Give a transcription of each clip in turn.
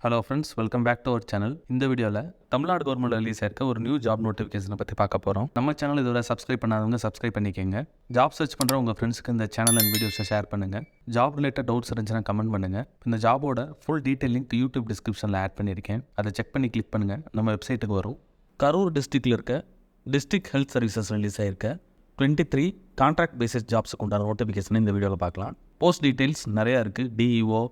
Hello friends, welcome back to our channel. இந்த வீடியோவில் Tamil Nadu government release ஆயிருக்க ஒரு நியூ ஜாப் நோட்டிஃபிகேஷனை பற்றி பார்க்க போகிறோம். நம்ம சேனல் இதோட சப்ஸ்கிரைப் பண்ணாதவங்க சப்ஸ்கிரைப் பண்ணிக்கோங்க. ஜாப் சர்ச் பண்ணுற உங்கள் ஃப்ரெண்ட்ஸுக்கு இந்த சேனல் அண்ட் வீடியோஸை ஷேர் பண்ணுங்கள். ஜாப் ரிலேட்டட் டவுட்ஸ் இருந்துச்சுன்னா கமெண்ட் பண்ணுங்கள். இந்த ஜாபோட ஃபுல் டீட்டெயில் லிங்க் யூடியூப் டிஸ்கிரிப்ஷனில் ஆட் பண்ணியிருக்கேன். அதை செக் பண்ணி கிளிக் பண்ணுங்கள், நம்ம வெப்சைட்டுக்கு வரும். கரூர் டிஸ்ட்ரிக்டில் இருக்க டிஸ்ட்ரிக்ட் ஹெல்த் சர்வீசஸ் ரிலீஸ் ஆயிருக்க 23 கான்ட்ராக்ட் பேசிஸ் ஜாப்ஸுக்கு உண்டான நோட்டிஃபிகேஷனை இந்த வீடியோவில் பார்க்கலாம். போஸ்ட் டீட்டெயில்ஸ் நிறையா இருக்குது. DEO,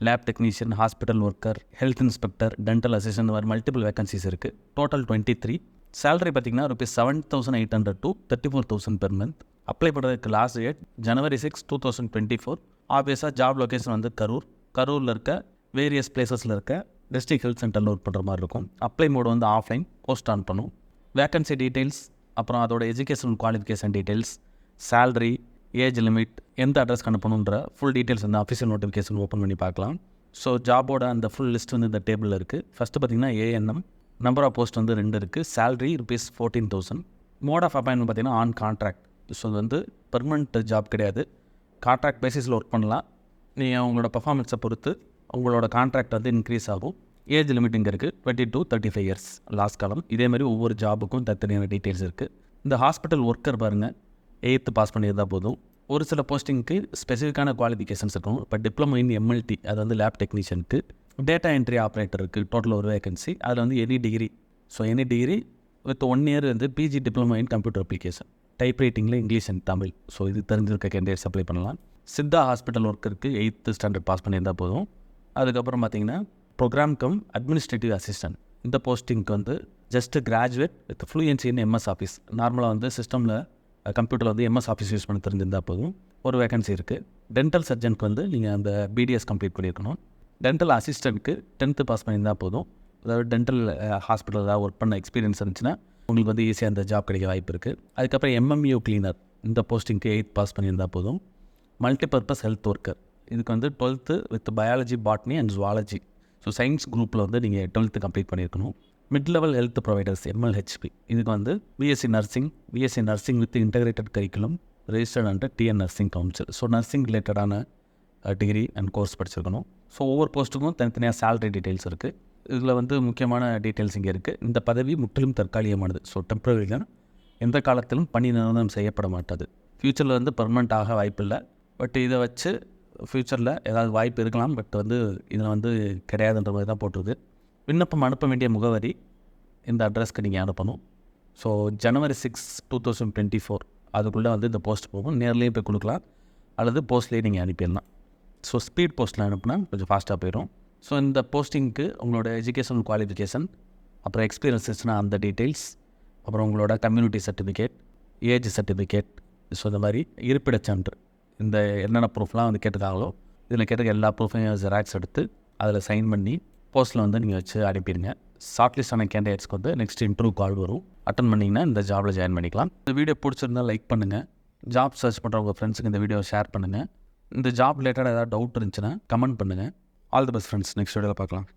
lab technician, hospital worker, health inspector, dental assistant, இந்த மாதிரி மல்டிபிள் வேகன்சிஸ் இருக்குது. டோட்டல் 23. சேலரி பார்த்தீங்கன்னா ₹7,800 to 34,000 பெர் மந்த். அப்ளை பண்ணுறதுக்கு லாஸ்ட் டேட் January 6, 2024. ஆப்வியஸாக ஜாப் லொக்கேஷன் வந்து கரூரில் இருக்க வேரியஸ் பிளேசஸில் இருக்க டிஸ்ட்ரிக்ட் ஹெல்த் சென்டரில் ஒர்க் பண்ணுற மாதிரி இருக்கும். அப்ளை மோடு வந்து ஆஃப்லைன், போஸ்ட் ஆன் பண்ணும். வேகன்சி டீட்டெயில்ஸ், அப்புறம் அதோட education qualification details, salary, age limit, எந்த அட்ரஸ்க்கு அனுப்பணுன்ற ஃபுல் டீட்டெயில்ஸ் வந்து அஃபிஷியல் நோட்டிஃபிகேஷன் ஓப்பன் பண்ணி பார்க்கலாம். ஸோ ஜாபோட அந்த ஃபுல் லிஸ்ட் வந்து இந்த டேபிளில் இருக்குது. ஃபஸ்ட்டு பார்த்தீங்கன்னா ஏஎன்எம், நம்பர் ஆஃப் போஸ்ட் வந்து 2 இருக்குது. சேலரி ₹14,000. மோட் ஆஃப் அப்பாயின்மெண்ட் பார்த்தீங்கன்னா ஆன் கான்ட்ராக்ட். ஸோ இது வந்து பெர்மனெண்ட் ஜாப் கிடையாது, கான்ட்ராக்ட் பேசிஸில் ஒர்க் பண்ணலாம். நீங்கள் உங்களோட பர்ஃபார்மன்ஸை பொறுத்து உங்களோட கான்ட்ராக்ட் வந்து இன்க்ரீஸ் ஆகும். ஏஜ் லிமிட் இங்கே இருக்குது 20 to 35 இயர்ஸ் லாஸ்ட் காலம். இதேமாதிரி ஒவ்வொரு ஜாபுக்கும் தனித்தனியான டீட்டெயில்ஸ் இருக்குது. இந்த ஹாஸ்பிட்டல் ஒர்க்கர் பாருங்கள், 8th பாஸ் பண்ணியிருந்தால் போதும். ஒரு சில போஸ்டிங்க்கு ஸ்பெசிஃபிக்கான குவாலிஃபிகேஷன்ஸ் இருக்கும். இப்போ டிப்ளமோ இன் எம்எல்டி, அது வந்து லேப் டெக்னீஷியனுக்கு. டேட்டா என்ட்ரி ஆப்ரேட்டர் இருக்குது, டோட்டல் ஒரு வேகன்சி. அதில் வந்து any degree, so any degree with 1 year வந்து PG diploma in computer application, type ரைட்டிங்கில் இங்கிலீஷ் அண்ட் தமிழ். ஸோ இது தெரிஞ்சிருக்க கேண்டிடேட்ஸ் அப்ளை பண்ணலாம். சித்தா ஹாஸ்பிட்டல் ஒர்க்கருக்கு 8th ஸ்டாண்டர்ட் பாஸ் பண்ணியிருந்தால் போதும். அதுக்கப்புறம் பார்த்தீங்கன்னா ப்ரோக்ராம் கம் அட்மினிஸ்ட்ரேட்டிவ் அசிஸ்டன்ட், இந்த போஸ்டிங்க்கு வந்து just graduate with fluency in MS office. நார்மலாக வந்து சிஸ்டமில் கம்ப்யூட்டரில் வந்து எம்எஸ் ஆஃபீஸ் யூஸ் பண்ண தெரிஞ்சிருந்தால் போதும். ஒரு வேகன்சி இருக்குது. டென்டல் சர்ஜனுக்கு வந்து நீங்கள் அந்த பிடிஎஸ் கம்ப்ளீட் பண்ணியிருக்கணும். டென்டல் அசிஸ்டண்ட்டுக்கு 10th பாஸ் பண்ணியிருந்தால் போதும். அதாவது டென்டல் ஹாஸ்பிட்டல் ஏதாவது ஒர்க் பண்ண எக்ஸ்பீரியன்ஸ் இருந்துச்சுன்னா உங்களுக்கு வந்து ஈஸியாக அந்த ஜாப் கிடைக்க வாய்ப்பு இருக்குது. அதுக்கப்புறம் எம்எம்யூ கிளீனர், இந்த போஸ்டிங்க்கு 8th பாஸ் பண்ணியிருந்தால் போதும். மல்டிபர்பஸ் ஹெல்த் ஒர்க்கர், இதுக்கு வந்து 12th with biology, botany and zoology. So science குரூப்பில் வந்து நீங்கள் 12th கம்ப்ளீட் பண்ணியிருக்கணும். Mid level health providers MLHP, இதுக்கு வந்து BSc nursing with integrated curriculum, registered under TN nursing council. So nursing ரிலேட்டடான டிகிரி அண்ட் கோர்ஸ் படிச்சிருக்கணும். ஸோ ஒவ்வொரு போஸ்ட்டுக்கும் தனித்தனியாக சேலரி டீட்டெயில்ஸ் இருக்குது. இதில் வந்து முக்கியமான டீட்டெயில்ஸ் இங்கே இருக்குது. இந்த பதவி முற்றிலும் தற்காலிகமானது. ஸோ டெம்பரரி தான், எந்த காலத்திலும் பணி நிரந்தரம் செய்யப்பட மாட்டாது. ஃப்யூச்சரில் வந்து பர்மனெண்ட் ஆக வாய்ப்பு இல்லை. பட் இதை வச்சு ஃப்யூச்சரில் ஏதாவது வாய்ப்பு இருக்கலாம், பட் வந்து இதில் வந்து கிடையாதுன்ற மாதிரி தான் போட்டிருக்கு. விண்ணப்பம் அனுப்ப வேண்டிய முகவரி இந்த அட்ரஸ்க்கு நீங்கள் அனுப்பணும். ஸோ January 6, 2024 அதுக்குள்ளே வந்து இந்த போஸ்ட் போகும். நேர்லேயே போய் கொடுக்கலாம், அல்லது போஸ்ட்லேயே நீங்கள் அனுப்பிடலாம். ஸோ ஸ்பீட் போஸ்ட்டில் அனுப்புனா கொஞ்சம் ஃபாஸ்ட்டாக போயிடும். ஸோ இந்த போஸ்டிங்க்கு உங்களோட எஜுகேஷன் குவாலிஃபிகேஷன், அப்புறம் எக்ஸ்பீரியன்ஸஸ்னால் அந்த டீட்டெயில்ஸ், அப்புறம் உங்களோட community certificate, age certificate, so இந்த மாதிரி இருப்பிடச் சான்று, இந்த என்னென்ன ப்ரூஃப்லாம் வந்து கேட்டுக்காங்களோ இதில் கேட்டுக்க எல்லா ப்ரூஃபையும் ஜெராக்ஸ் எடுத்து அதில் சைன் பண்ணி போஸ்ட்டில் வந்து நீங்கள் வச்சு அனுப்பிடுங்க. ஷார்ட் லிஸ்ட் ஆன கேண்டிடேட்ஸ்க்கு வந்து நெக்ஸ்ட் இன்டர்வியூ கால் வரும். அட்டன் பண்ணிங்கன்னா இந்த ஜாபில் ஜாயின் பண்ணிக்கலாம். இந்த வீடியோ பிடிச்சிருந்தால் லைக் பண்ணுங்கள். ஜாப் சர்ச் பண்ணுற உங்கள் ஃப்ரெண்ட்ஸுக்கு இந்த வீடியோ ஷேர் பண்ணுங்கள். இந்த ஜாப் ரிலேட்டடாக ஏதாவது டவுட் இருந்துச்சுன்னா கமெண்ட் பண்ணுங்கள். All the best friends, next வீடியோவில் பார்க்கலாம்.